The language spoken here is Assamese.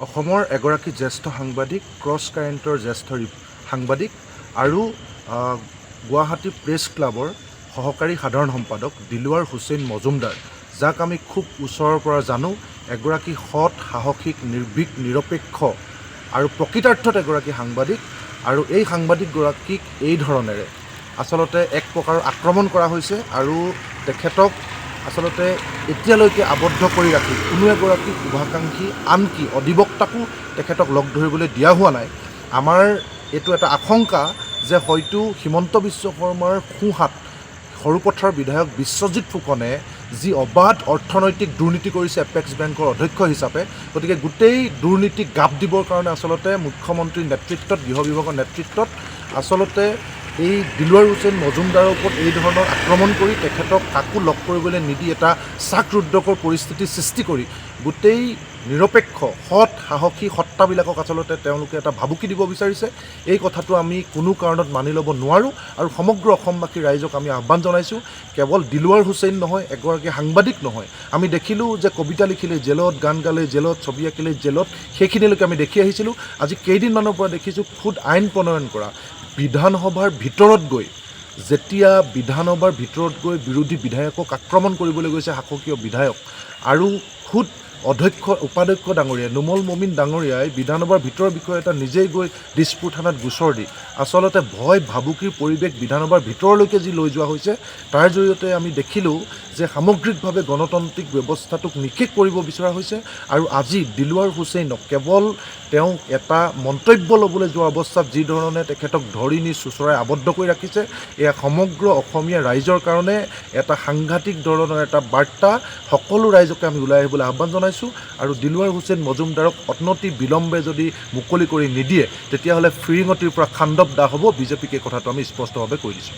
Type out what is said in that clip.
অসমৰ এগৰাকী জ্যেষ্ঠ সাংবাদিক, ক্ৰছ কাৰেণ্টৰ জ্যেষ্ঠ সাংবাদিক আৰু গুৱাহাটী প্ৰেছ ক্লাবৰ সহকাৰী সাধাৰণ সম্পাদক দিলৱাৰ হুছেইন মজুমদাৰ, যাক আমি খুব ওচৰৰ পৰা জানো। এগৰাকী সৎ, সাহসিক, নিৰ্ভীক, নিৰপেক্ষ আৰু প্ৰকৃতাৰ্থত এগৰাকী সাংবাদিক। আৰু এই সাংবাদিকগৰাকীক এই ধৰণেৰে আচলতে এক প্ৰকাৰৰ আক্ৰমণ কৰা হৈছে আৰু তেখেতক আচলতে এতিয়ালৈকে আবদ্ধ কৰি ৰাখি কোনো এগৰাকী শুভাকাংক্ষী আনকি অধিবক্তাকো তেখেতক লগ ধৰিবলৈ দিয়া হোৱা নাই। আমাৰ এইটো এটা আশংকা যে হয়তো হিমন্ত বিশ্ব শৰ্মাৰ সোঁহাত সৰুপথাৰৰ বিধায়ক বিশ্বজিৎ ফুকনে যি অবাধ অৰ্থনৈতিক দুৰ্নীতি কৰিছে এপেক্স বেংকৰ অধ্যক্ষ হিচাপে, গতিকে গোটেই দুৰ্নীতিক গাপ দিবৰ কাৰণে আচলতে মুখ্যমন্ত্ৰীৰ নেতৃত্বত, গৃহ বিভাগৰ নেতৃত্বত আচলতে এই দিলৱাৰ হুছেইন মজুমদাৰৰ ওপৰত এই ধৰণৰ আক্ৰমণ কৰি তেখেতক কাকো লগ কৰিবলৈ নিদি এটা চাকৰুদ্ধকৰ পৰিস্থিতিৰ সৃষ্টি কৰি গোটেই নিৰপেক্ষ, সৎ, সাহসী সত্তাবিলাকক আচলতে তেওঁলোকে এটা ভাবুকি দিব বিচাৰিছে। এই কথাটো আমি কোনো কাৰণত মানি ল'ব নোৱাৰোঁ আৰু সমগ্ৰ অসমবাসী ৰাইজক আমি আহ্বান জনাইছোঁ, কেৱল দিলৱাৰ হুছেইন নহয়, এগৰাকী সাংবাদিক নহয়। আমি দেখিলোঁ যে কবিতা লিখিলে জেলত, গান গালে জেলত, ছবি আঁকিলে জেলত, সেইখিনিলৈকে আমি দেখি আহিছিলোঁ। আজি কেইদিনমানৰ পৰা দেখিছোঁ খুদ আইন প্ৰণয়ন কৰা বিধানসভাৰ ভিতৰত গৈ, যেতিয়া বিধানসভাৰ ভিতৰত গৈ বিৰোধী বিধায়কক আক্ৰমণ কৰিবলৈ গৈছে শাসকীয় বিধায়ক, আৰু খুদ উপাধ্যক্ষ ডাঙৰীয়াই, নুমল মমিন ডাঙৰীয়াই বিধানসভাৰ ভিতৰৰ বিষয়ে এটা নিজেই গৈ দিছপুৰ থানাত গোচৰ দি আচলতে ভয় ভাবুকিৰ পৰিৱেশ বিধানসভাৰ ভিতৰলৈকে যি লৈ যোৱা হৈছে, তাৰ জৰিয়তে আমি দেখিলোঁ যে সামগ্ৰিকভাৱে গণতান্ত্ৰিক ব্যৱস্থাটোক নিষেধ কৰিব বিচৰা হৈছে। আৰু আজি দিলৱাৰ হুছেইনক কেৱল তেওঁ এটা মন্তব্য ল'বলৈ যোৱা অৱস্থাত যি ধৰণে তেখেতক ধৰি নি চোঁচৰাই আবদ্ধ কৰি ৰাখিছে, এয়া সমগ্ৰ অসমীয়া ৰাইজৰ কাৰণে এটা সাংঘাতিক ধৰণৰ এটা বাৰ্তা। সকলো ৰাইজকে আমি ওলাই আহিবলৈ আহ্বান জনাইছোঁ আৰু দিলৱাৰ হুছেইন মজুমদাৰক অনতি বিলম্বে যদি মুকলি কৰি নিদিয়ে, তেতিয়াহ'লে ফিৰিঙতিৰ পৰা খাণ্ডৱ দাহ হ'ব। বিজেপিক এই কথাটো আমি স্পষ্টভাৱে কৈ দিছোঁ।